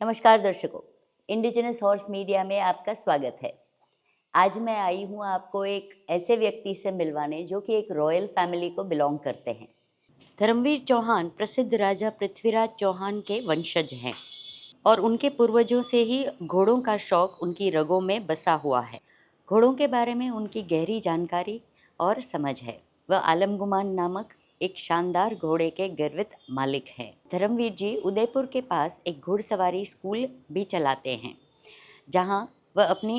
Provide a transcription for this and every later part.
नमस्कार दर्शकों, indigenous horse media में आपका स्वागत है। आज मैं आई हूँ आपको एक ऐसे व्यक्ति से मिलवाने जो कि एक रॉयल फैमिली को बिलोंग करते हैं। धर्मवीर चौहान प्रसिद्ध राजा पृथ्वीराज चौहान के वंशज हैं और उनके पूर्वजों से ही घोड़ों का शौक उनकी रगों में बसा हुआ है। घोड़ों के बारे में उनकी गहरी जानकारी और समझ है। वह आलमगुमान नामक एक शानदार घोड़े के गर्वित मालिक हैं। धर्मवीर जी उदयपुर के पास एक घुड़सवारी स्कूल भी चलाते हैं, जहां वह अपनी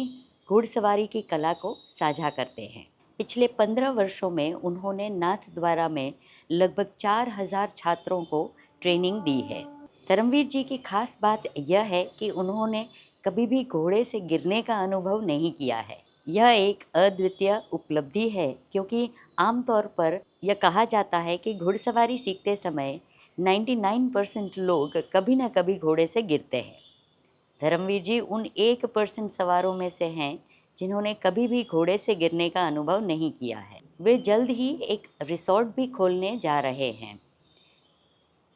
घुड़सवारी की कला को साझा करते हैं। पिछले 15 वर्षों में उन्होंने नाथद्वारा में लगभग 4000 छात्रों को ट्रेनिंग दी है। धर्मवीर जी की खास बात यह है कि उन्होंने कभी भी घोड़े से गिरने का अनुभव नहीं किया है। यह एक अद्वितीय उपलब्धि है, क्योंकि आमतौर पर यह कहा जाता है कि घुड़सवारी सीखते समय 99% लोग कभी न कभी घोड़े से गिरते हैं। धर्मवीर जी उन 1% सवारों में से हैं जिन्होंने कभी भी घोड़े से गिरने का अनुभव नहीं किया है। वे जल्द ही एक रिसोर्ट भी खोलने जा रहे हैं।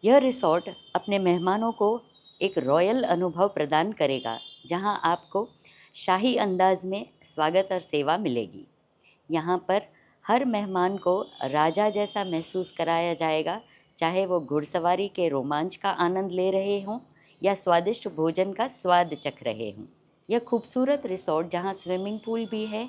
यह रिसोर्ट अपने मेहमानों को एक रॉयल अनुभव प्रदान करेगा, जहां आपको शाही अंदाज में स्वागत और सेवा मिलेगी। यहाँ पर हर मेहमान को राजा जैसा महसूस कराया जाएगा, चाहे वो घुड़सवारी के रोमांच का आनंद ले रहे हों या स्वादिष्ट भोजन का स्वाद चख रहे हों। यह खूबसूरत रिसोर्ट, जहाँ स्विमिंग पूल भी है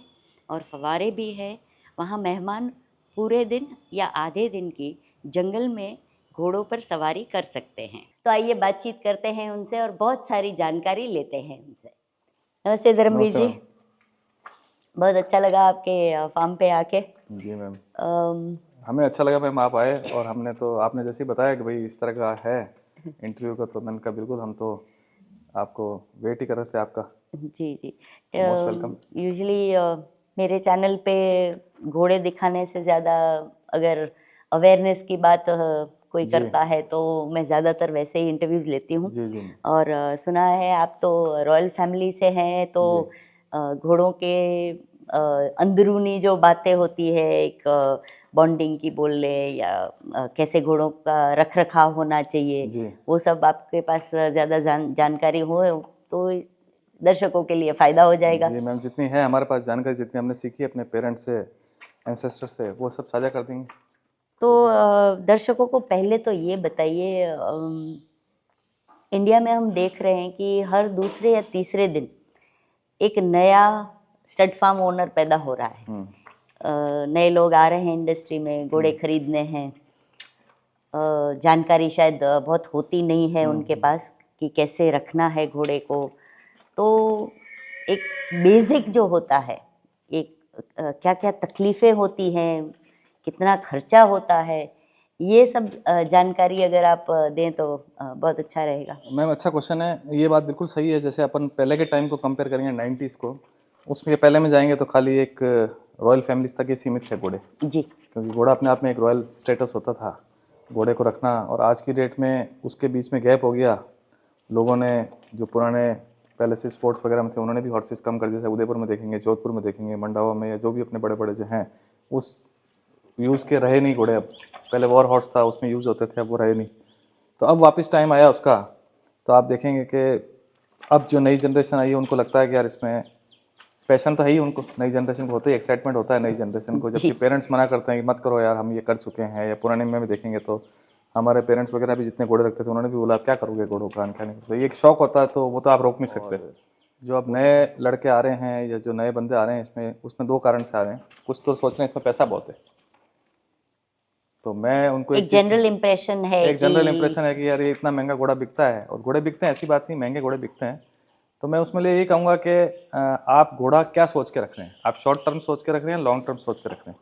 और फव्वारे भी है, वहाँ मेहमान पूरे दिन या आधे दिन की जंगल में घोड़ों पर सवारी कर सकते हैं। तो आइए बातचीत करते हैं उनसे और बहुत सारी जानकारी लेते हैं उनसे। नमस्ते धर्मवीर जी, बहुत अच्छा लगा आपके फार्म पे आके। जी मैम, हमें अच्छा लगा मैम आप आए, और हमने तो आपने जैसे ही बताया कि भाई इस तरह का है इंटरव्यू का, तो मैंने कहा बिल्कुल, हम तो आपको वेट ही कर रहे थे आपका। जी जी, मोस्ट वेलकम। यूजुअली मेरे चैनल पे घोड़े दिखाने से ज़्यादा अगर अवेयरनेस की बात कोई करता है तो मैं ज़्यादातर वैसे ही इंटरव्यूज़ लेती हूँ। जी जी। और सुना है आप तो रॉयल फैमिली से हैं, तो घोड़ों के अंदरूनी जो बातें होती है, एक बॉन्डिंग की बोल ले या कैसे घोड़ों का रख रखाव होना चाहिए, वो सब आपके पास ज़्यादा जानकारी हो तो दर्शकों के लिए फ़ायदा हो जाएगा। जी मैम, जितनी है हमारे पास जानकारी, जितनी हमने सीखी अपने पेरेंट्स से, एंसेस्टर से, वो सब साझा कर देंगे। तो दर्शकों को पहले तो ये बताइए, इंडिया में हम देख रहे हैं कि हर दूसरे या तीसरे दिन एक नया स्टड फार्म ओनर पैदा हो रहा है। नए लोग आ रहे हैं इंडस्ट्री में, घोड़े खरीदने हैं। जानकारी शायद बहुत होती नहीं है उनके पास कि कैसे रखना है घोड़े को। तो एक बेसिक जो होता है, एक क्या क्या तकलीफ़ें होती हैं, कितना खर्चा होता है, ये सब जानकारी अगर आप दें तो बहुत अच्छा रहेगा। मैम अच्छा क्वेश्चन है, ये बात बिल्कुल सही है। जैसे अपन पहले के टाइम को कंपेयर करेंगे 90s को, उसमें पहले में जाएंगे तो खाली एक रॉयल फैमिलीज तक ही सीमित थे घोड़े जी, क्योंकि घोड़ा अपने आप में एक रॉयल स्टेटस होता था घोड़े को रखना। और आज की डेट में उसके बीच में गैप हो गया। लोगों ने जो पुराने पैलेसेस फोर्ट्स वगैरह में थे, उन्होंने भी हॉर्सेस कम कर दिया। जैसे उदयपुर में देखेंगे, जोधपुर में देखेंगे, मंडावा में, या जो भी अपने बड़े बड़े जो हैं, उस यूज़ के रहे नहीं घोड़े। अब पहले वॉर हॉर्स था, उसमें यूज़ होते थे, अब वो रहे नहीं। तो अब वापस टाइम आया उसका। तो आप देखेंगे कि अब जो नई जनरेशन आई है, उनको लगता है कि यार इसमें पैशन तो है ही उनको, नई जनरेशन को होता ही एक्साइटमेंट होता है नई जनरेशन को, जबकि पेरेंट्स मना करते हैं कि मत करो यार, हम ये कर चुके हैं। या पुराने में भी देखेंगे तो हमारे पेरेंट्स वगैरह भी जितने घोड़े रखते थे, उन्होंने भी बोला क्या करोगे घोड़ों का, क्या नहीं। तो ये एक शौक होता है, तो वो तो आप रोक नहीं सकते। जो अब नए लड़के आ रहे हैं या जो नए बंदे आ रहे हैं इसमें, उसमें दो कारण से आ रहे हैं। कुछ तो सोच रहे हैं इसमें पैसा बहुत है, तो मैं उनको एक जनरल इम्प्रेशन है, एक जनरल इम्प्रेशन है कि यार ये इतना महंगा घोड़ा बिकता है। और घोड़े बिकते हैं, ऐसी बात नहीं, महंगे घोड़े बिकते हैं। तो मैं उसमें लिए यही कहूँगा कि आप घोड़ा क्या सोच के रख रहे हैं। आप शॉर्ट टर्म सोच के रख रहे हैं, लॉन्ग टर्म सोच के रख रहे हैं।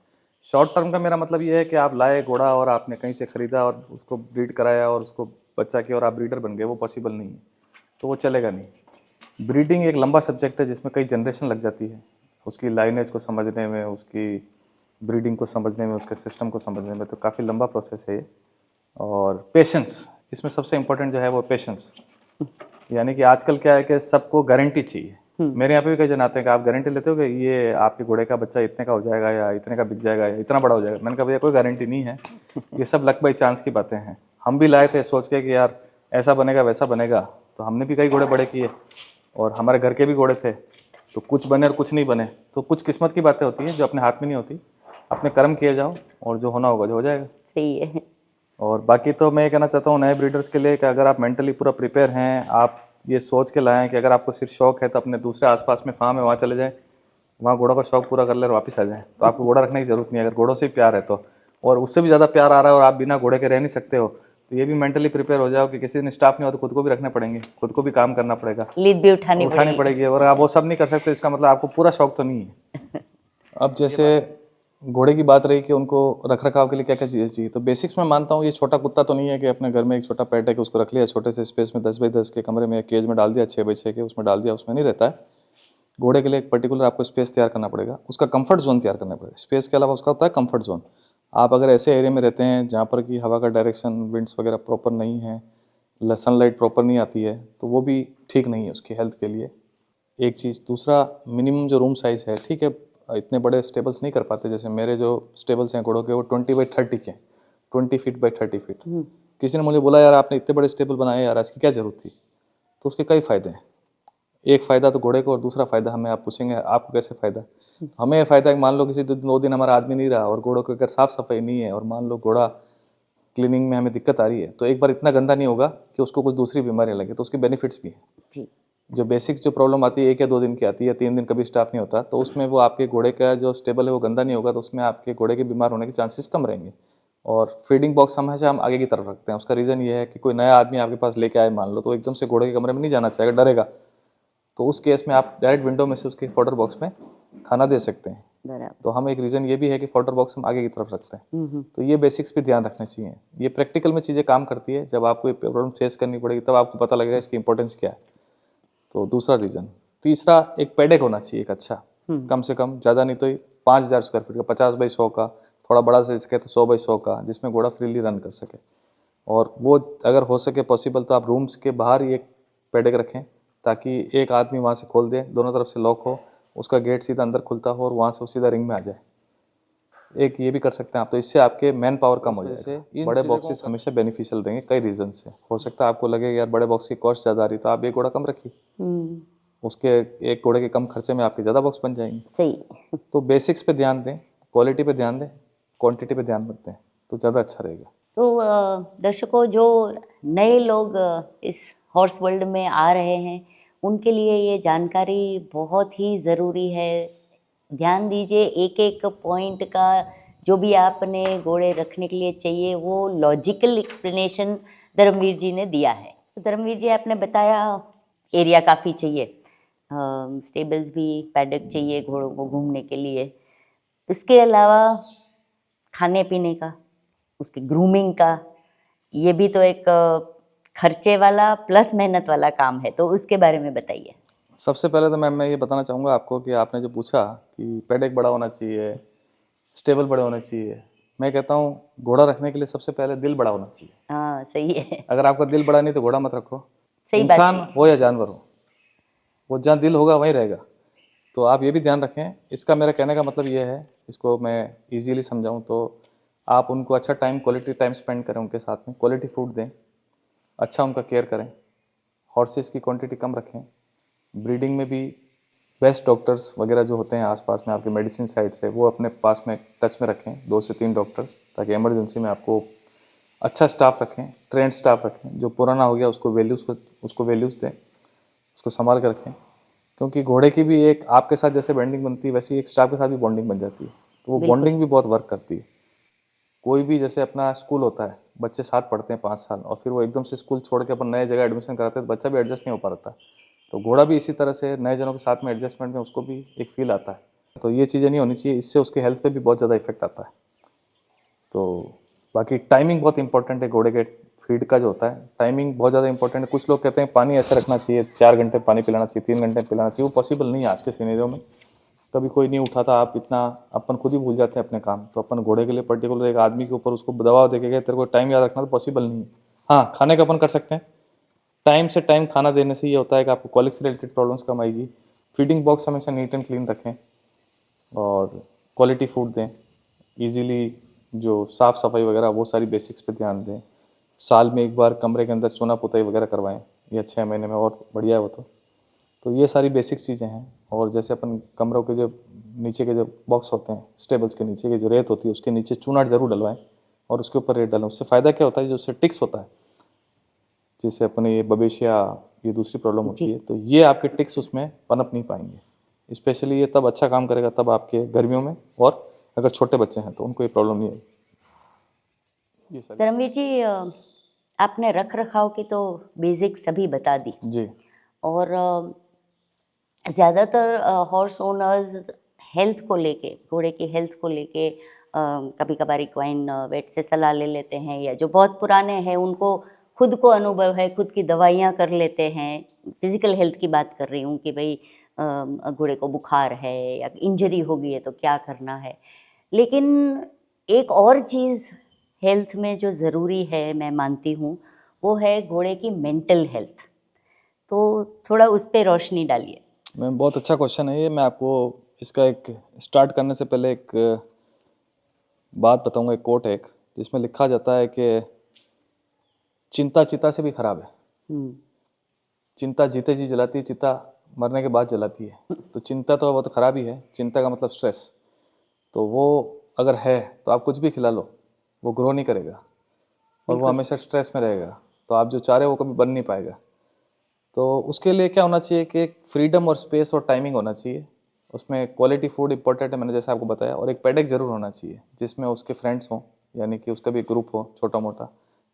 शॉर्ट टर्म का मेरा मतलब ये है कि आप लाए घोड़ा और आपने कहीं से ख़रीदा और उसको ब्रीड कराया और उसको बच्चा किया और आप ब्रीडर बन गए, वो पॉसिबल नहीं है, तो वो चलेगा नहीं। ब्रीडिंग एक लंबा सब्जेक्ट है जिसमें कई जनरेशन लग जाती है, उसकी लाइनेज को समझने में, उसकी ब्रीडिंग को समझने में, उसके सिस्टम को समझने में, तो काफ़ी लंबा प्रोसेस है ये। और पेशेंस, इसमें सबसे इम्पोर्टेंट जो है वो पेशेंस। यानी कि आजकल क्या है कि सबको गारंटी चाहिए। मेरे यहाँ पे भी कई जन आते हैं कि आप गारंटी लेते हो कि ये आपके घोड़े का बच्चा इतने का हो जाएगा या इतने का बिक जाएगा या इतना बड़ा हो जाएगा। मैंने कहा भैया कोई गारंटी नहीं है, ये सब लक बाई चांस की बातें हैं। हम भी लाए थे सोच के कि यार ऐसा बनेगा वैसा बनेगा, तो हमने भी कई घोड़े बड़े किए और हमारे घर के भी घोड़े थे, तो कुछ बने और कुछ नहीं बने। तो कुछ किस्मत की बातें होती हैं जो अपने हाथ में नहीं होती। अपने कर्म किए जाओ और जो होना होगा जो हो जाएगा। सही है। और बाकी तो मैं ये कहना चाहता हूँ नए ब्रीडर्स के लिए कि अगर आप मेंटली पूरा प्रिपेयर हैं, आप ये सोच के लाएं कि अगर आपको सिर्फ शौक है तो अपने दूसरे आसपास में फार्म है वहाँ चले जाएं, वहाँ घोड़ों का शौक पूरा कर ले और वापस आ जाएं। तो आपको घोड़ा रखने की जरूरत नहीं है अगर घोड़ों से ही प्यार है तो। और उससे भी ज़्यादा प्यार आ रहा है और आप बिना घोड़े के रह नहीं सकते हो, तो ये भी मेंटली प्रिपेयर हो जाओ कि किसी दिन स्टाफ नहीं हो तो खुद को भी रखने पड़ेंगे, खुद को भी काम करना पड़ेगा, लीड भी उठानी उठानी पड़ेगी। पड़ेगी। और आप वो सब नहीं कर सकते, इसका मतलब आपको पूरा शौक तो नहीं है। अब जैसे घोड़े की बात रही कि उनको रख रखाव के लिए क्या क्या चीज़ें चाहिए, तो बेसिक्स में मानता हूँ ये छोटा कुत्ता तो नहीं है कि अपने घर में एक छोटा पेट है कि उसको रख लिया छोटे से स्पेस में 10x10 के कमरे में केज में डाल दिया, 6x6 के उसमें डाल दिया, उसमें नहीं रहता है। घोड़े के लिए एक पर्टिकुलर आपको स्पेस तैयार करना पड़ेगा, उसका कंफर्ट जोन तैयार करना पड़ेगा। स्पेस के अलावा उसका होता है कंफर्ट जोन। आप अगर ऐसे एरिया में रहते हैं जहाँ पर कि हवा का डायरेक्शन, विंड्स वगैरह प्रॉपर नहीं है, सनलाइट प्रॉपर नहीं आती है, तो वो भी ठीक नहीं है उसकी हेल्थ के लिए। एक चीज़, दूसरा मिनिमम जो रूम साइज़ है, ठीक है इतने बड़े स्टेबल्स नहीं कर पाते, जैसे मेरे जो स्टेबल्स हैं घोड़ों के वो 20x30 के, 20 फीट बाई 30 फीट। किसी ने मुझे बोला यार आपने इतने बड़े स्टेबल बनाए यार, इसकी क्या ज़रूरत थी? तो उसके कई फ़ायदे हैं। एक फ़ायदा तो घोड़े को और दूसरा फ़ायदा हमें, आप पूछेंगे आपको कैसे फ़ायदा? हमें ये फ़ायदा है कि मान लो किसी 2 दिन हमारा आदमी नहीं रहा और घोड़ों की अगर साफ़ सफाई नहीं है और मान लो घोड़ा क्लीनिंग में हमें दिक्कत आ रही है, तो एक बार इतना गंदा नहीं होगा कि उसको कुछ दूसरी बीमारियाँ लगे, तो उसके बेनिफिट्स भी हैं। जी। जो बेसिक्स जो प्रॉब्लम आती है 1 या 2 दिन की आती है, 3 दिन कभी स्टाफ नहीं होता, तो उसमें वो आपके घोड़े का जो स्टेबल है वो गंदा नहीं होगा, तो उसमें आपके घोड़े के बीमार होने के चांसेस कम रहेंगे। और फीडिंग बॉक्स हमेशा हम आगे की तरफ रखते हैं। उसका रीज़न ये है कि कोई नया आदमी आपके पास लेके आए मान लो, तो एकदम से घोड़े के कमरे में नहीं जाना चाहेगा, डरेगा। तो उस केस में आप डायरेक्ट विंडो में से उसके फॉडर बॉक्स में खाना दे सकते हैं। बराबर। तो हम एक रीज़न ये भी है कि फॉडर बॉक्स हम आगे की तरफ रखते हैं। तो ये बेसिक्स भी ध्यान रखने चाहिए। ये प्रैक्टिकल में चीज़ें काम करती है, जब आपको ये प्रॉब्लम फेस करनी पड़ेगी तब आपको पता लगेगा इसकी इंपॉर्टेंस क्या है। तो दूसरा रीज़न। तीसरा, एक पेडेक होना चाहिए एक अच्छा, कम से कम ज़्यादा नहीं तो 5000 स्क्वायर फीट का, 50x100 का, थोड़ा बड़ा साइज का तो 100x100 का, जिसमें घोड़ा फ्रीली रन कर सके। और वो अगर हो सके पॉसिबल तो आप रूम्स के बाहर ही एक पेडेक रखें, ताकि एक आदमी वहाँ से खोल दे, दोनों तरफ से लॉक हो, उसका गेट सीधा अंदर खुलता हो और वहाँ से वो सीधा रिंग में आ जाए। एक ये भी कर सकते हैं आप, तो इससे आपके मैन पावर कम हो जाएगा। बड़े बॉक्सेस हमेशा बेनिफिशियल रहेंगे कई रीज़न से। हो सकता है आपको लगे यार बड़े बॉक्स की कॉस्ट ज़्यादा आ रही, तो आप एक घोड़ा कम रखिए, उसके एक घोड़े के कम खर्चे में आपके ज़्यादा बॉक्स बन जाएंगे। सही। तो बेसिक्स पे ध्यान दें, क्वालिटी पे ध्यान दें, क्वांटिटी पे ध्यान मत दें, तो ज़्यादा अच्छा रहेगा। तो दर्शकों, जो नए लोग इस हॉर्स वर्ल्ड में आ रहे हैं उनके लिए ये जानकारी बहुत ही ज़रूरी है। ध्यान दीजिए एक एक पॉइंट का। जो भी आपने घोड़े रखने के लिए चाहिए वो लॉजिकल एक्सप्लेनेशन धर्मवीर जी ने दिया है। तो धर्मवीर जी, आपने बताया एरिया काफ़ी चाहिए, स्टेबल्स भी, पैडक चाहिए घोड़ों को घूमने के लिए। इसके अलावा खाने पीने का, उसकी ग्रूमिंग का, ये भी तो एक खर्चे वाला प्लस मेहनत वाला काम है, तो उसके बारे में बताइए। सबसे पहले तो मैम मैं ये बताना चाहूँगा आपको कि आपने जो पूछा कि पेडेक बड़ा होना चाहिए, स्टेबल बड़े होने चाहिए, मैं कहता हूँ घोड़ा रखने के लिए सबसे पहले दिल बड़ा होना चाहिए। हाँ, सही है। अगर आपका दिल बड़ा नहीं तो घोड़ा मत रखो। सही बात इंसान है। हो या जानवर हो, वो जहाँ दिल होगा वहीं रहेगा। तो आप ये भी ध्यान रखें। इसका मेरा कहने का मतलब ये है, इसको मैं इजीली समझाऊं तो आप उनको अच्छा टाइम, क्वालिटी टाइम स्पेंड करें उनके साथ में, क्वालिटी फूड दें, अच्छा उनका केयर करें, हॉर्सेस की क्वांटिटी कम रखें, ब्रीडिंग में भी बेस्ट डॉक्टर्स वगैरह जो होते हैं आसपास में आपके मेडिसिन साइड से, वो अपने पास में टच में रखें, 2 से 3 डॉक्टर्स, ताकि इमरजेंसी में आपको अच्छा स्टाफ रखें, ट्रेंड स्टाफ रखें। जो पुराना हो गया उसको वैल्यूज़ दें, उसको संभाल कर रखें। क्योंकि घोड़े की भी एक आपके साथ जैसे बॉन्डिंग बनती है, वैसे ही एक स्टाफ के साथ भी बॉन्डिंग बन जाती है, तो वो बिल्कुल। बॉन्डिंग भी बहुत वर्क करती है। कोई भी जैसे अपना स्कूल होता है, बच्चे साथ पढ़ते हैं 5 साल और फिर वो एकदम से स्कूल छोड़ के अपन नए जगह एडमिशन कराते हैं, तो बच्चा भी एडजस्ट नहीं हो पाता। तो घोड़ा भी इसी तरह से नए जनों के साथ में एडजस्टमेंट में उसको भी एक फील आता है। तो ये चीज़ें नहीं होनी चाहिए, इससे उसके हेल्थ पे भी बहुत ज़्यादा इफेक्ट आता है। तो बाकी टाइमिंग बहुत इंपॉर्टेंट है। घोड़े के फीड का जो होता है टाइमिंग बहुत ज़्यादा इंपॉर्टेंट है। कुछ लोग कहते हैं पानी ऐसे रखना चाहिए, 4 घंटे पानी पिलाना चाहिए, 3 घंटे पिलाना चाहिए, वो पॉसिबल नहीं है आज के सिनेरियो में। कभी कोई नहीं उठाता, आप इतना अपन खुद ही भूल जाते हैं अपने काम। तो अपन घोड़े के लिए पर्टिकुलर एक आदमी के ऊपर उसको दबाव दे के गए, तेरे को टाइम याद रखना, तो पॉसिबल नहीं है। हाँ, खाने का अपन कर सकते हैं। टाइम से टाइम खाना देने से ये होता है कि आपको कॉलिक से रिलेटेड प्रॉब्लम्स कम आएगी। फीडिंग बॉक्स हमेशा नीट एंड क्लीन रखें और क्वालिटी फूड दें। इजीली जो साफ़ सफाई वगैरह वो सारी बेसिक्स पे ध्यान दें। साल में एक बार कमरे के अंदर चूना पुताई वगैरह करवाएं। या 6 महीने में और बढ़िया है वो तो ये सारी बेसिक चीज़ें हैं। और जैसे अपन कमरों के जो नीचे के जो बॉक्स होते हैं, स्टेबल्स के नीचे की जो रेत होती है उसके नीचे चूना ज़रूर डलवाएं और उसके ऊपर रेत डालें। उससे फ़ायदा क्या होता है, जो उससे टिक्स होता है, जिससे अपने ये बबेशिया, ये दूसरी प्रॉब्लम होती है, तो ये आपके टिक्स उसमें पनप नहीं पाएंगे। स्पेशली ये तब अच्छा काम करेगा तब आपके गर्मियों में, और अगर छोटे बच्चे हैं तो उनको ये प्रॉब्लम नहीं आएगी। ये सारी धर्मवीर जी, आपने रख रखाव की तो बेसिक सभी बता दी, जी और ज़्यादातर हॉर्स ओनर्स हेल्थ को लेके, घोड़े की हेल्थ को लेके कभी कभार इक्वाइन वेट से सलाह ले लेते हैं, या जो बहुत पुराने हैं उनको खुद को अनुभव है, खुद की दवाइयाँ कर लेते हैं। फिजिकल हेल्थ की बात कर रही हूँ कि भाई घोड़े को बुखार है या इंजरी हो गई है तो क्या करना है। लेकिन एक और चीज़ हेल्थ में जो ज़रूरी है, मैं मानती हूँ, वो है घोड़े की मेंटल हेल्थ। तो थोड़ा उस पे रोशनी डालिए। मैम, बहुत अच्छा क्वेश्चन है ये। मैं आपको इसका एक स्टार्ट करने से पहले एक बात बताऊंगा, एक कोट है एक, जिसमें लिखा जाता है कि चिंता चिता से भी खराब है। हम्म, चिंता जीते जी जलाती है, चिता मरने के बाद जलाती है। तो चिंता तो वो तो खराब ही है। चिंता का मतलब स्ट्रेस, तो वो अगर है तो आप कुछ भी खिला लो, वो ग्रो नहीं करेगा और वो बिल्कुल। हमेशा स्ट्रेस में रहेगा। तो आप जो चाह रहे हो वो कभी बन नहीं पाएगा। तो उसके लिए क्या होना चाहिए कि एक फ्रीडम और स्पेस और टाइमिंग होना चाहिए। उसमें क्वालिटी फूड इंपॉर्टेंट है, मैंने जैसे आपको बताया, और एक पेडक जरूर होना चाहिए जिसमें उसके फ्रेंड्स हों, यानी कि उसका भी ग्रुप हो छोटा मोटा।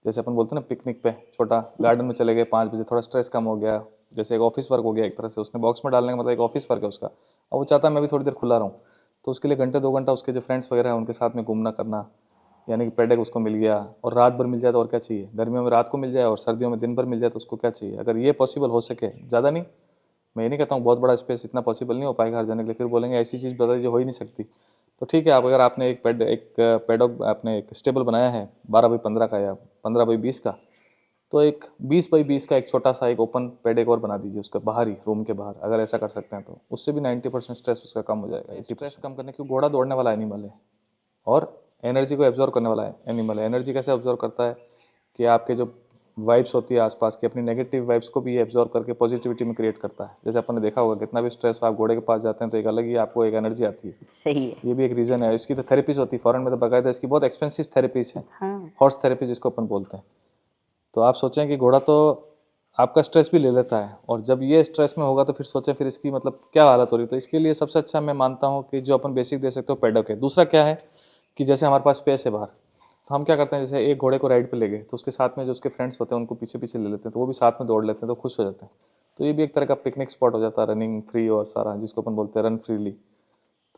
जैसे अपन बोलते हैं ना, पिकनिक पे छोटा गार्डन में चले गए 5 बजे, थोड़ा स्ट्रेस कम हो गया, जैसे एक ऑफिस वर्क हो गया एक तरह से, उसने बॉक्स में डालने का मतलब एक ऑफिस वर्क है उसका, और वो चाहता है मैं भी थोड़ी देर खुला रहूँ। तो उसके लिए घंटे 2 घंटा उसके जो फ्रेंड्स वगैरह हैं उनके साथ में घूमना करना, यानी कि पेडक उसको मिल गया। और रात भर मिल जाए तो और क्या चाहिए, गर्मियों में रात को मिल जाए और सर्दियों में दिन भर मिल जाए तो उसको क्या चाहिए। अगर ये पॉसिबल हो सके, ज़्यादा नहीं, मैं ये नहीं कहता हूँ बहुत बड़ा स्पेस इतना पॉसिबल नहीं हो पाएगा हर जाने के लिए, फिर बोलेंगे ऐसी चीज़ बता दीजिए हो ही नहीं सकती। तो ठीक है, आप अगर आपने एक पेडॉग आपने एक स्टेबल बनाया है 12x15 का या 15x20 का, तो एक 20x20 का एक छोटा सा एक ओपन पेड एक और बना दीजिए उसका बाहर ही, रूम के बाहर। अगर ऐसा कर सकते हैं तो उससे भी 90% स्ट्रेस उसका कम हो जाएगा। स्ट्रेस कम करने, क्योंकि घोड़ा दौड़ने वाला एनिमल है और एनर्जी को एब्जॉर्व करने वाला एनिमल है। एनर्जी कैसे एब्जॉर्व करता है कि आपके जो वाइब्स होती है आसपास की, अपनी नेगेटिव वाइब्स को भी एब्जॉर्व करके पॉजिटिविटी में क्रिएट करता है। जैसे अपन ने देखा होगा, कितना भी स्ट्रेस हो आप घोड़े के पास जाते हैं तो एक अलग ही आपको एक एनर्जी आती है। सही है। ये भी एक रीज़न है। इसकी तो थेरेपीज होती है फॉरेन में, तो बाकायदा इसकी बहुत एक्सपेंसिव थेरेपीज है, हाँ, हॉर्स थेरेपी जिसको अपन बोलते हैं। तो आप सोचें कि घोड़ा तो आपका स्ट्रेस भी ले लेता है, और जब ये स्ट्रेस में होगा तो फिर सोचें फिर इसकी मतलब क्या हालत हो रही है। तो इसके लिए सबसे अच्छा मैं मानता हूँ कि जो अपन बेसिक दे सकते हो पेडॉक है। दूसरा क्या है कि जैसे हमारे पास स्पेस है बाहर, तो हम क्या करते हैं, जैसे एक घोड़े को राइड पे ले गए तो उसके साथ में जो उसके फ्रेंड्स होते हैं उनको पीछे पीछे ले लेते हैं, तो वो भी साथ में दौड़ लेते हैं, तो खुश हो जाते हैं। तो ये भी एक तरह का पिकनिक स्पॉट हो जाता है, रनिंग फ्री और सारा, जिसको अपन बोलते हैं रन फ्रीली।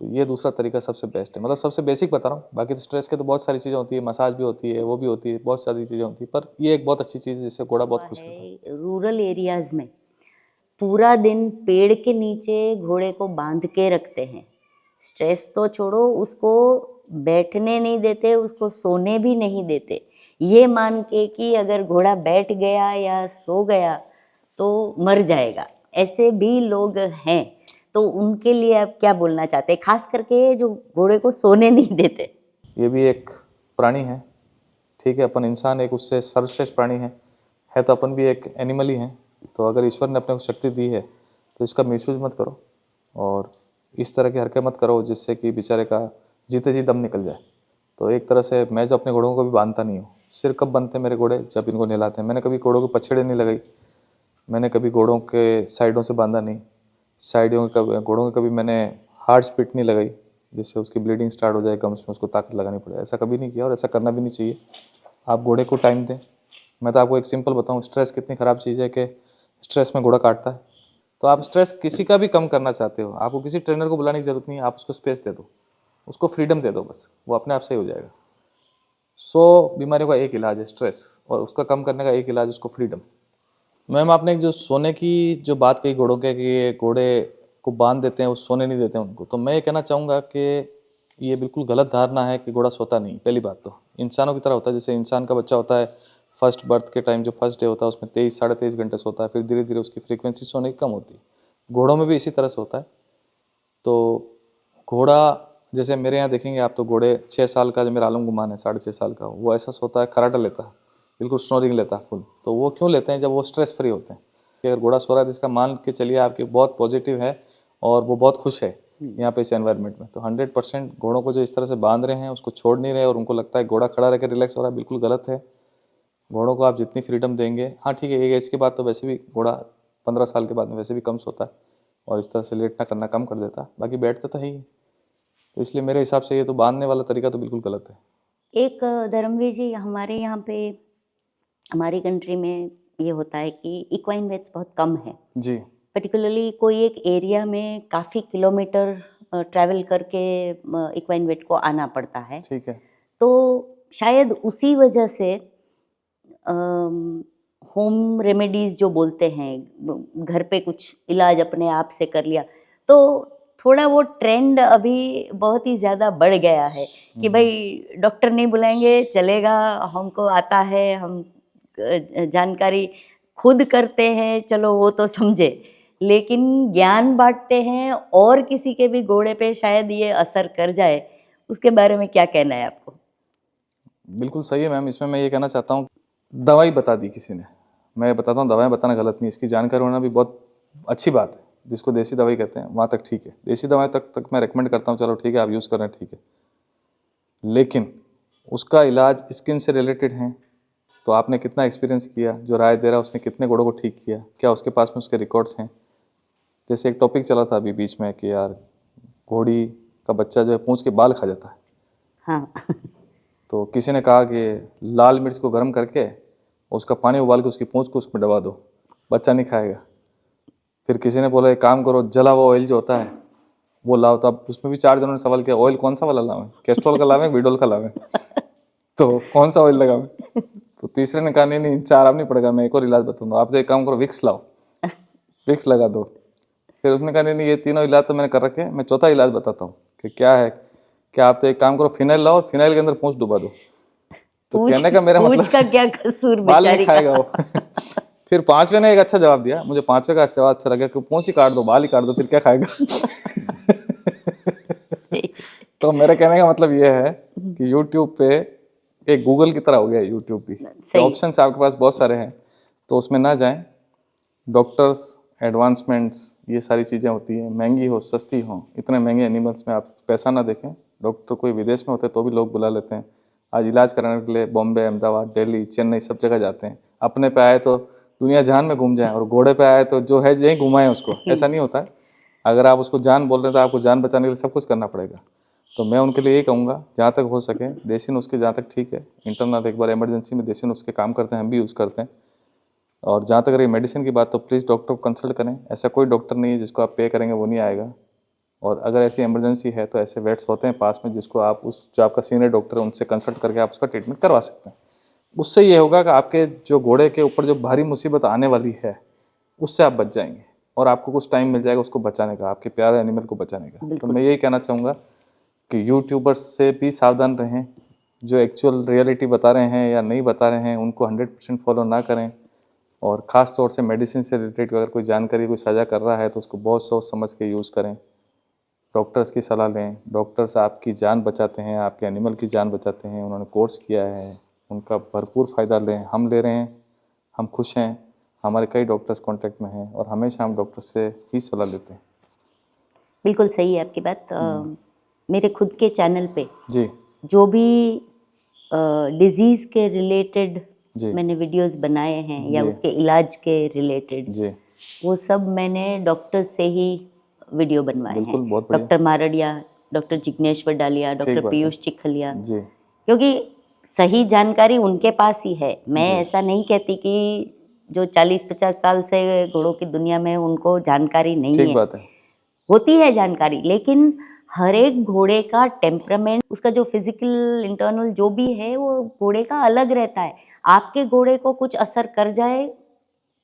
तो ये दूसरा तरीका सबसे बेस्ट है, मतलब सबसे बेसिक बता रहा हूँ। बाकी तो स्ट्रेस के तो बहुत सारी चीज़ें होती है, मसाज भी होती है, वो भी होती है, बहुत सारी चीज़ें होती है, पर ये एक बहुत अच्छी चीज़ है जिससे घोड़ा बहुत हुआ खुश रहता है। है रूरल एरियाज में पूरा दिन पेड़ के नीचे घोड़े को बांध के रखते हैं। स्ट्रेस तो छोड़ो, उसको बैठने नहीं देते, उसको सोने भी नहीं देते, ये मान के कि अगर घोड़ा बैठ गया या सो गया तो मर जाएगा। ऐसे भी लोग हैं। तो उनके लिए आप क्या बोलना चाहते हैं, खास करके जो घोड़े को सोने नहीं देते? ये भी एक प्राणी है, ठीक है, अपन इंसान एक उससे सर्वश्रेष्ठ प्राणी है तो अपन भी एक एनिमल ही हैं। तो अगर ईश्वर ने अपने को शक्ति दी है तो इसका मिसयूज मत करो, और इस तरह की हरकत मत करो जिससे कि बेचारे का जीते जी दम निकल जाए। तो एक तरह से मैं जो अपने घोड़ों को भी बांधता नहीं हूँ। सिर कब बनते हैं मेरे घोड़े, जब इनको नहलाते हैं। मैंने कभी घोड़ों को पछेड़े नहीं लगाई, मैंने कभी घोड़ों के साइडों से बांधा नहीं, साइडों के कभी घोड़ों के कभी मैंने हार्ड स्पिट नहीं लगाई जिससे उसकी ब्लीडिंग स्टार्ट हो जाए, कम उसमें उसको ताकत लगानी पड़े। ऐसा कभी नहीं किया और ऐसा करना भी नहीं चाहिए। आप घोड़े को टाइम दें। मैं तो आपको एक सिंपल बताऊं, स्ट्रेस कितनी ख़राब चीज़ है कि स्ट्रेस में घोड़ा काटता है। तो आप स्ट्रेस किसी का भी कम करना चाहते हो, आपको किसी ट्रेनर को बुलाने की ज़रूरत नहीं है, आप उसको स्पेस दे दो, उसको फ्रीडम दे दो, बस वो अपने आप सही हो जाएगा। 100 बीमारियों का एक इलाज है स्ट्रेस, और उसका कम करने का एक इलाज उसको फ्रीडम। मैम, आपने एक जो सोने की जो बात कही घोड़ों के, कि ये घोड़े को बांध देते हैं, वो सोने नहीं देते हैं उनको, तो मैं ये कहना चाहूँगा कि ये बिल्कुल गलत धारणा है कि घोड़ा सोता नहीं। पहली बात तो इंसानों की तरह होता है, जैसे इंसान का बच्चा होता है फर्स्ट बर्थ के टाइम, जो फर्स्ट डे होता है उसमें 23 साढ़े 23 घंटे सोता है, फिर धीरे धीरे उसकी फ्रीक्वेंसी सोने की कम होती है। घोड़ों में भी इसी तरह से होता है। तो घोड़ा, जैसे मेरे यहाँ देखेंगे आप तो घोड़े 6 साल का, जो मेरा आलम गुमान है 6.5 साल का, वो ऐसा सोता है, खराटा लेता है, बिल्कुल स्नोरिंग लेता है फुल। तो वो क्यों लेते हैं? जब वो स्ट्रेस फ्री होते हैं। कि अगर घोड़ा सो रहा है तो इसका मान के चलिए आपकी बहुत पॉजिटिव है और वो बहुत खुश है यहाँ पे इस एनवायरनमेंट में। तो 100% घोड़ों को जो इस तरह से बांध रहे हैं, उसको छोड़ नहीं रहे और उनको लगता है घोड़ा खड़ा रह के रिलैक्स हो रहा है, बिल्कुल गलत है। घोड़ों को आप जितनी फ्रीडम देंगे, हाँ ठीक है, एक एज के बाद तो वैसे भी घोड़ा 15 साल के बाद में वैसे भी कम सोता है और इस तरह से लेटना करना कम कर देता है, बाकी बैठता तो है ही। तो इसलिए मेरे हिसाब से ये तो बांधने वाला तरीका तो बिल्कुल गलत है। एक धर्मवीर जी, हमारे यहाँ पे, हमारी कंट्री में ये होता है कि इक्वाइन वेट्स बहुत कम है। जी पर्टिकुलरली कोई एक एरिया में काफ़ी किलोमीटर ट्रैवल करके इक्वाइन वेट को आना पड़ता है। ठीक है। तो शायद उसी वजह से होम रेमेडीज़ जो बोलते हैं, घर पे कुछ इलाज अपने आप से कर लिया, तो थोड़ा वो ट्रेंड अभी बहुत ही ज़्यादा बढ़ गया है कि भाई डॉक्टर नहीं बुलाएंगे चलेगा, हमको आता है, हम जानकारी खुद करते हैं, चलो वो तो समझे, लेकिन ज्ञान बांटते हैं और किसी के भी घोड़े पे शायद ये असर कर जाए, उसके बारे में क्या कहना है आपको? बिल्कुल सही है मैम। इसमें मैं ये कहना चाहता हूँ, दवाई बता दी किसी ने, मैं बताता हूँ दवाएं बताना गलत नहीं, इसकी जानकारी होना भी बहुत अच्छी बात है। जिसको देसी दवाई कहते हैं वहाँ तक ठीक है, देसी दवाई तक मैं रेकमेंड करता हूँ, चलो ठीक है आप यूज़ कर रहे हैं ठीक है, लेकिन उसका इलाज स्किन से रिलेटेड है तो आपने कितना एक्सपीरियंस किया, जो राय दे रहा है उसने कितने घोड़ों को ठीक किया, क्या उसके पास में उसके रिकॉर्ड्स हैं। जैसे एक टॉपिक चला था अभी बीच में कि यार घोड़ी का बच्चा जो है पूंछ के बाल खा जाता है। हाँ। तो किसी ने कहा कि लाल मिर्च को गर्म करके उसका पानी उबाल के उसकी पूंछ को उसमें दबा दो, बच्चा नहीं खाएगा। फिर किसी ने बोला एक काम करो, जला हुआ ऑयल जो होता है वो लाओ। तो अब उसमें भी 4 जनों ने सवाल किया, ऑयल कौन सा वाला लावें, कैस्ट्रॉल का लावें, विडोल का लावें, तो कौन सा ऑयल लगावें? तो तीसरे ने कहा नहीं नहीं 4 अब नहीं पड़ेगा, मैं एक और इलाज बताऊंगा, आप तो एक काम करो विक्स लाओ, विक्स लगा दो। फिर उसने कहा नहीं नहीं ये तीनों इलाज तो मैंने कर रखे हैं, मैं चौथा इलाज बताता हूँ कि क्या है, क्या आप तो एक काम करो फिनाइल लाओ और फिनाइल के अंदर पूंछ डुबा दो। तो कहने का मेरा पूंछ मतलब का क्या कसूर बाल नहीं बेचारी खाएगा का। वो। फिर पांचवे ने एक अच्छा जवाब दिया, मुझे पांचवे का जवाब अच्छा लगा कि पूंछ ही काट दो, बाल ही काट दो, फिर क्या खाएगा। तो मेरे कहने का मतलब ये है कि YouTube पे एक गूगल की तरह हो गया है YouTube भी, सही। ऑप्शंस आपके पास बहुत सारे हैं, तो उसमें ना जाएं। डॉक्टर्स, एडवांसमेंट्स, ये सारी चीज़ें होती हैं, महंगी हो सस्ती हो, इतने महंगे एनिमल्स में आप पैसा ना देखें। डॉक्टर कोई विदेश में होते तो भी लोग बुला लेते हैं, आज इलाज कराने के लिए बॉम्बे, अहमदाबाद, दिल्ली, चेन्नई सब जगह जाते हैं। अपने पे आए तो दुनिया जहान में घूम जाए और घोड़े पे आए तो जो है यहीं घुमाएं उसको, ऐसा नहीं होता है। अगर आप उसको जान बोल रहे हैं तो आपको जान बचाने के लिए सब कुछ करना पड़ेगा। तो मैं उनके लिए यही कहूँगा, जहाँ तक हो सके देसी नुस्खे जहाँ तक ठीक है, इंटरनल एक बार इमरजेंसी में देसी नुस्खे काम करते हैं, हम भी यूज़ करते हैं। और जहाँ तक रही मेडिसिन की बात, तो प्लीज़ डॉक्टर को कंसल्ट करें। ऐसा कोई डॉक्टर नहीं है जिसको आप पे करेंगे वो नहीं आएगा। और अगर ऐसी इमरजेंसी है तो ऐसे वेट्स होते हैं पास में जिसको आप उस जो आपका सीनियर डॉक्टर है उनसे कंसल्ट करके आप उसका ट्रीटमेंट करवा सकते हैं। उससे ये होगा कि आपके जो घोड़े के ऊपर जो भारी मुसीबत आने वाली है उससे आप बच जाएंगे और आपको कुछ टाइम मिल जाएगा उसको बचाने का, आपके प्यारे एनिमल को बचाने का। तो बिल्कुल। मैं यही कहना चाहूँगा कि यूट्यूबर्स से भी सावधान रहें, जो एक्चुअल रियलिटी बता रहे हैं या नहीं बता रहे हैं उनको 100% फॉलो ना करें। और ख़ास तौर से मेडिसिन से रिलेटेड अगर कोई जानकारी कोई साझा कर रहा है तो उसको बहुत सोच समझ के यूज़ करें। डॉक्टर्स की सलाह लें, डॉक्टर्स आपकी जान बचाते हैं, आपके एनिमल की जान बचाते हैं, उन्होंने कोर्स किया है, उनका भरपूर फ़ायदा लें। हम ले रहे हैं, हम खुश हैं, हमारे कई डॉक्टर्स कांटेक्ट में हैं और हमेशा हम डॉक्टर से ही सलाह लेते हैं। बिल्कुल सही है आपकी बात। मेरे खुद के चैनल पे जी जो भी डिजीज़ के रिलेटेड जी मैंने वीडियोस बनाए हैं या जी उसके इलाज के रिलेटेड, जी वो सब मैंने डॉक्टर से ही वीडियो बनवाए हैं। बिल्कुल, बहुत बढ़िया। डॉक्टर मारडिया, डॉक्टर जिग्नेश्वर डालिया, डॉक्टर ठीक बात है। पीयूष चिखलिया, जी क्योंकि सही जानकारी उनके पास ही है। मैं जी ऐसा नहीं कहती कि जो 40-50 साल से घोड़ों की दुनिया में उनको जानकारी नहीं ठीक है, बात है। होती है जानकारी, लेकिन हर एक घोड़े का टेम्परामेंट, उसका जो फिजिकल इंटरनल जो भी है वो घोड़े का अलग रहता है। आपके घोड़े को कुछ असर कर जाए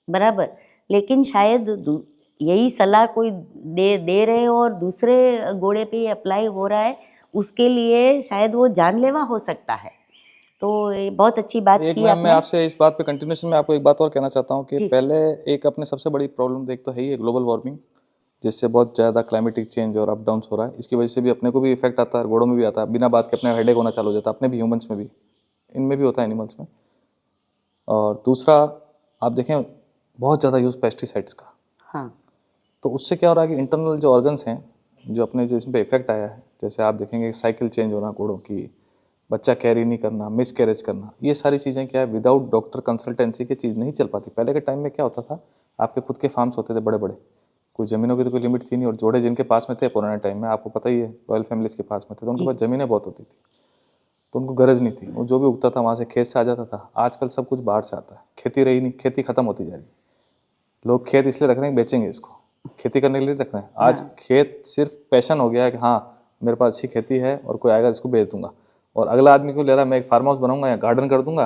बराबर, लेकिन शायद यही सलाह कोई दे रहे हो और दूसरे घोड़े पे अप्लाई हो रहा है, उसके लिए शायद वो जानलेवा हो सकता है। तो ये बहुत अच्छी बात एक की मैम मैं आपने। आपसे इस बात पे कंटिन्यूशन में आपको एक बात और कहना चाहता हूँ कि जी। पहले एक अपने सबसे बड़ी प्रॉब्लम देख तो है ही ग्लोबल वार्मिंग, जिससे बहुत ज़्यादा क्लाइमेटिक चेंज और अप डाउन्स हो रहा है। इसकी वजह से भी अपने को भी इफेक्ट आता है, घोड़ों में भी आता है, बिना बात के अपने हेडेक होना चालू हो जाता है, अपने भी ह्यूमंस में भी, इनमें भी होता है एनिमल्स में। और दूसरा आप देखें बहुत ज़्यादा यूज़ पेस्टिसाइड्स का, हाँ, तो उससे क्या हो रहा है कि इंटरनल जो ऑर्गन्स हैं जो अपने जो इसमें इफेक्ट आया है, जैसे आप देखेंगे साइकिल चेंज होना घोड़ों की, बच्चा कैरी नहीं करना, मिस कैरेज करना, ये सारी चीज़ें क्या है विदाउट डॉक्टर कंसल्टेंसी की चीज़ नहीं चल पाती। पहले के टाइम में क्या होता था, आपके खुद के फार्म्स होते थे बड़े बड़े, कोई ज़मीनों की तो कोई लिमिट थी नहीं, और जोड़े जिनके पास में थे पुराने टाइम में, आपको पता ही है रॉयल फैमिलीज के पास में थे, तो उनके जी। पास ज़मीनें बहुत होती थी, तो उनको गरज नहीं थी, वो जो भी उगता था वहाँ से खेत से आ जाता था। आजकल सब कुछ बाहर से आता है, खेती रही नहीं, खेती खत्म होती जा रही है। लोग खेत इसलिए रख रहे हैं बेचेंगे इसको, खेती करने के लिए रख रहे हैं। आज हाँ, खेत सिर्फ पैशन हो गया है कि हाँ मेरे पास अच्छी खेती है और कोई आएगा इसको बेच दूंगा, और अगला आदमी क्यों ले रहा है, मैं एक फार्म हाउस बनाऊंगा या गार्डन कर दूंगा,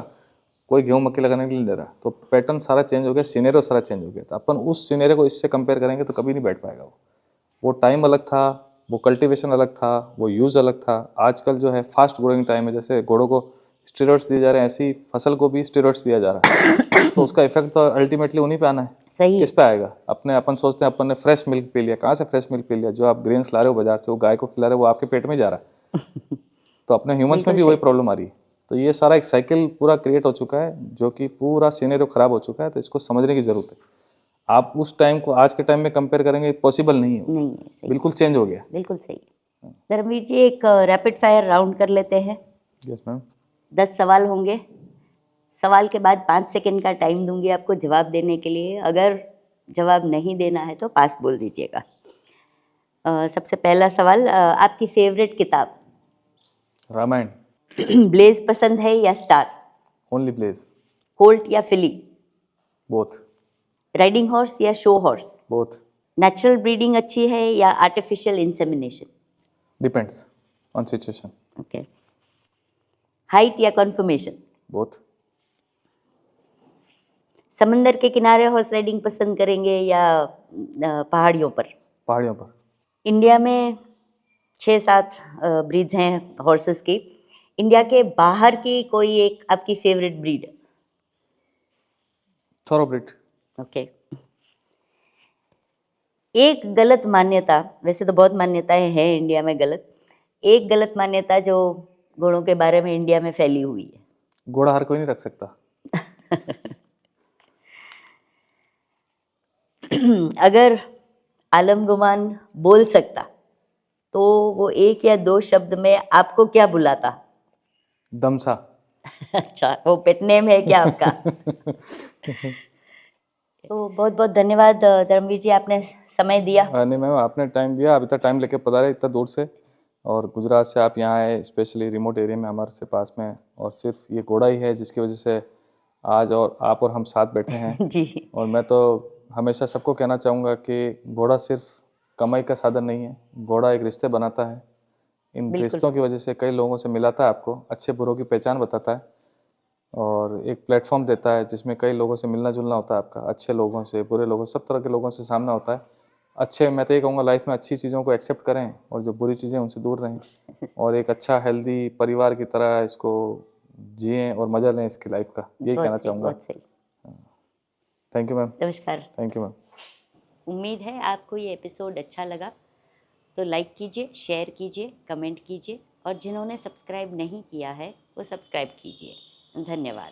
कोई गेहूं मक्की लगाने के लिए ले रहा है। तो पैटर्न सारा चेंज हो गया, सिनेरियो सारा चेंज हो गया। तो अपन उस सिनेरियो को इससे कंपेयर करेंगे तो कभी नहीं बैठ पाएगा। वो टाइम अलग था, वो कल्टीवेशन अलग था, वो यूज़ अलग था। आजकल जो है फास्ट ग्रोइंग टाइम है, जैसे घोड़ों को स्टेरॉइड्स दिए जा रहे हैं, ऐसी फसल को भी स्टेरॉइड्स दिया जा रहा है, तो उसका इफेक्ट तो अल्टीमेटली उन्हीं पे आना है। सही किस है। पे आएगा? अपन सोचते हैं अपन ने फ्रेश मिल्क पी लिया, कहाँ से फ्रेश मिल्क पी लिया? जो आप ग्रेन्स ला रहे हो बाजार से, वो गाय को खिला रहे हो, वो आपके पेट में जा रहा है। तो अपने ह्यूमंस में बिल्कुल भी वही सही। प्रॉब्लम आ रही है। तो ये सारा एक साइकिल पूरा क्रिएट हो चुका है, जो कि पूरा सिनेरियो खराब हो चुका है। तो इसको समझने की जरूरत है। आप उस टाइम को आज के टाइम में कंपेयर करेंगे, पॉसिबल नहीं है वो। नहीं है, सही। बिल्कुल चेंज हो गया। बिल्कुल सही। धर्मवीर जी, एक रैपिड फायर राउंड कर लेते हैं। Yes ma'am. 10 सवाल होंगे। सवाल के बाद 5 सेकंड का टाइम दूंगी आपको जवाब देने के लिए। अगर जवाब नहीं देना है तो पास बोल दीजिएगा। सबसे पहला सवाल, आपकी फेवरेट किताब? रामायण। ब्लेज पसंद है या स्टार? Only place. कोल्ट या फिली? बोथ। राइडिंग हॉर्स या show horse? Both. Natural breeding अच्छी है या artificial insemination? Depends on situation. Okay. Height या कन्फर्मेशन? बोथ। समंदर के किनारे हॉर्स राइडिंग पसंद करेंगे या पहाड़ियों पर? पहाड़ियों पर। इंडिया में 6-7 ब्रीड्स हैं हॉर्सेस की। इंडिया के बाहर की कोई एक आपकी फेवरेट ब्रीड? थॉरोब्रिड। ओके। एक गलत मान्यता, वैसे तो बहुत मान्यताएं हैं इंडिया में गलत, एक गलत मान्यता जो घोड़ों के बारे में इंडिया में फैली हुई है। घोड़ा हर कोई नहीं रख सकता। अगर आलम गुमान बोल सकता तो वो 1 या 2 शब्द में आपको क्या बुलाता? दमसा। अच्छा, वो पेट नेम है क्या आपका? तो बहुत बहुत धन्यवाद धर्मवीर जी, आपने समय दिया। नहीं मैम, आपने टाइम दिया, अभी तक टाइम लेके पधारे इतना दूर से, और गुजरात से आप यहाँ आए, स्पेशली रिमोट एरिया में हमारे से पास में। और सिर्फ ये घोड़ा ही है जिसकी वजह से आज और आप और हम साथ बैठे हैं। जी, और मैं तो हमेशा सबको कहना चाहूँगा कि घोड़ा सिर्फ कमाई का साधन नहीं है, घोड़ा एक रिश्ते बनाता है। इन बिल्कुल। रिश्तों की वजह से कई लोगों से मिलाता है, आपको अच्छे बुरों की पहचान बताता है, और एक प्लेटफॉर्म देता है जिसमें कई लोगों से मिलना जुलना होता है आपका, अच्छे लोगों से, बुरे लोगों से, सब तरह के लोगों से सामना होता है। अच्छे, मैं तो ये कहूँगा लाइफ में अच्छी चीज़ों को एक्सेप्ट करें, और जो बुरी चीज़ें उनसे दूर रहें, और एक अच्छा हेल्दी परिवार की तरह इसको जिएं और मज़ा लें इसकी लाइफ का, यही कहना बहुत सही, चाहूँगा। बहुत सही। Thank you ma'am. नमस्कार। Thank you ma'am. उम्मीद है आपको ये एपिसोड अच्छा लगा, तो लाइक कीजिए, शेयर कीजिए, कमेंट कीजिए, और जिन्होंने सब्सक्राइब नहीं किया है वो सब्सक्राइब कीजिए। धन्यवाद।